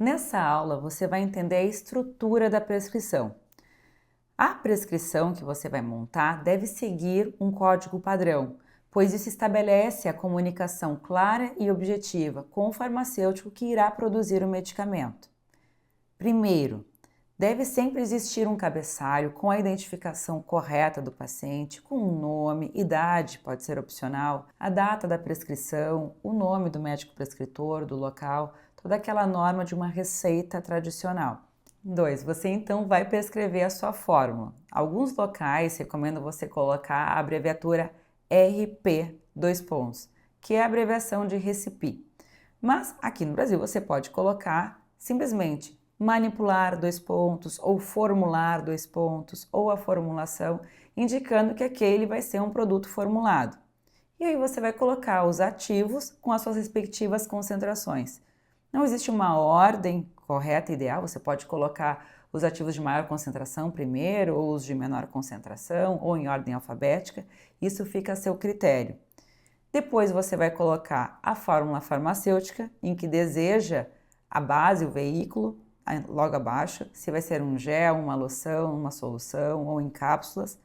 Nessa aula, você vai entender a estrutura da prescrição. A prescrição que você vai montar deve seguir um código padrão, pois isso estabelece a comunicação clara e objetiva com o farmacêutico que irá produzir o medicamento. Primeiro, deve sempre existir um cabeçalho com a identificação correta do paciente, com o nome, idade, pode ser opcional, a data da prescrição, o nome do médico prescritor, do local, toda aquela norma de uma receita tradicional. 2. Você então vai prescrever a sua fórmula. Alguns locais recomendam você colocar a abreviatura RP, que é a abreviação de recipe. Mas aqui no Brasil você pode colocar simplesmente manipular, ou formular, ou a formulação, indicando que aquele vai ser um produto formulado. E aí você vai colocar os ativos com as suas respectivas concentrações. Não existe uma ordem correta e ideal, você pode colocar os ativos de maior concentração primeiro, ou os de menor concentração, ou em ordem alfabética, isso fica a seu critério. Depois você vai colocar a fórmula farmacêutica, em que deseja a base, o veículo, logo abaixo, se vai ser um gel, uma loção, uma solução ou em cápsulas,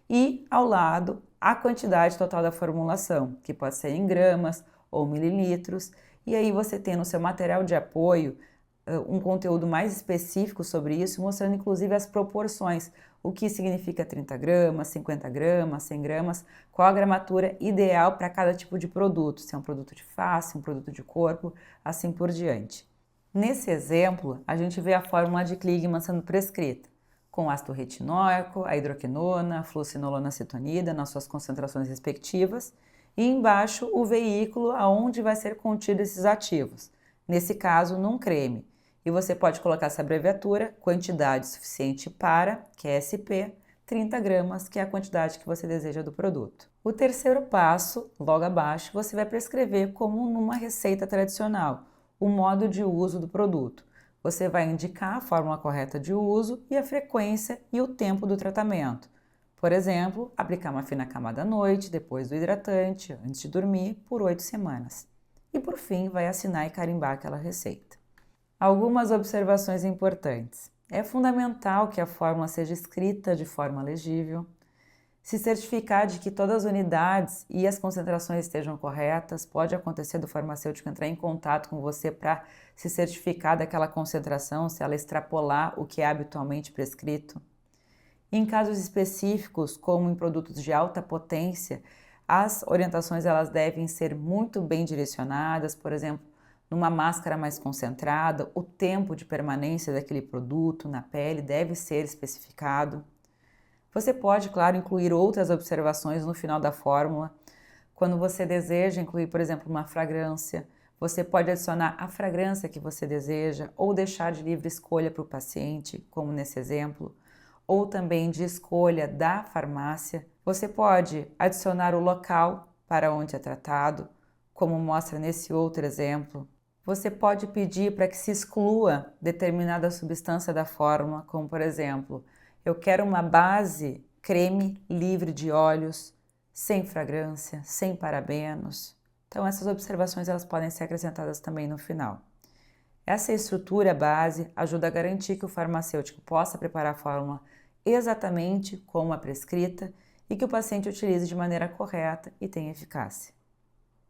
e ao lado a quantidade total da formulação, que pode ser em gramas ou mililitros, e aí você tem no seu material de apoio um conteúdo mais específico sobre isso, mostrando inclusive as proporções, o que significa 30 gramas, 50 gramas, 100 gramas, qual a gramatura ideal para cada tipo de produto, se é um produto de face, um produto de corpo, assim por diante. Nesse exemplo, a gente vê a fórmula de Kligman sendo prescrita, com ácido retinóico, a hidroquinona, a fluocinolona acetonida nas suas concentrações respectivas, e embaixo o veículo aonde vai ser contido esses ativos, nesse caso num creme. E você pode colocar essa abreviatura, quantidade suficiente para, que é SP, 30 gramas, que é a quantidade que você deseja do produto. O terceiro passo, logo abaixo, você vai prescrever como numa receita tradicional, o modo de uso do produto. Você vai indicar a fórmula correta de uso e a frequência e o tempo do tratamento. Por exemplo, aplicar uma fina camada à noite, depois do hidratante, antes de dormir, por 8 semanas. E por fim, vai assinar e carimbar aquela receita. Algumas observações importantes. É fundamental que a fórmula seja escrita de forma legível, se certificar de que todas as unidades e as concentrações estejam corretas. Pode acontecer do farmacêutico entrar em contato com você para se certificar daquela concentração, se ela extrapolar o que é habitualmente prescrito. Em casos específicos, como em produtos de alta potência, as orientações elas devem ser muito bem direcionadas, por exemplo, numa máscara mais concentrada, o tempo de permanência daquele produto na pele deve ser especificado. Você pode, claro, incluir outras observações no final da fórmula. Quando você deseja incluir, por exemplo, uma fragrância, você pode adicionar a fragrância que você deseja ou deixar de livre escolha para o paciente, como nesse exemplo, ou também de escolha da farmácia. Você pode adicionar o local para onde é tratado, como mostra nesse outro exemplo. Você pode pedir para que se exclua determinada substância da fórmula, como por exemplo, eu quero uma base creme livre de óleos, sem fragrância, sem parabenos. Então essas observações elas podem ser acrescentadas também no final. Essa estrutura base ajuda a garantir que o farmacêutico possa preparar a fórmula exatamente como a prescrita e que o paciente utilize de maneira correta e tenha eficácia.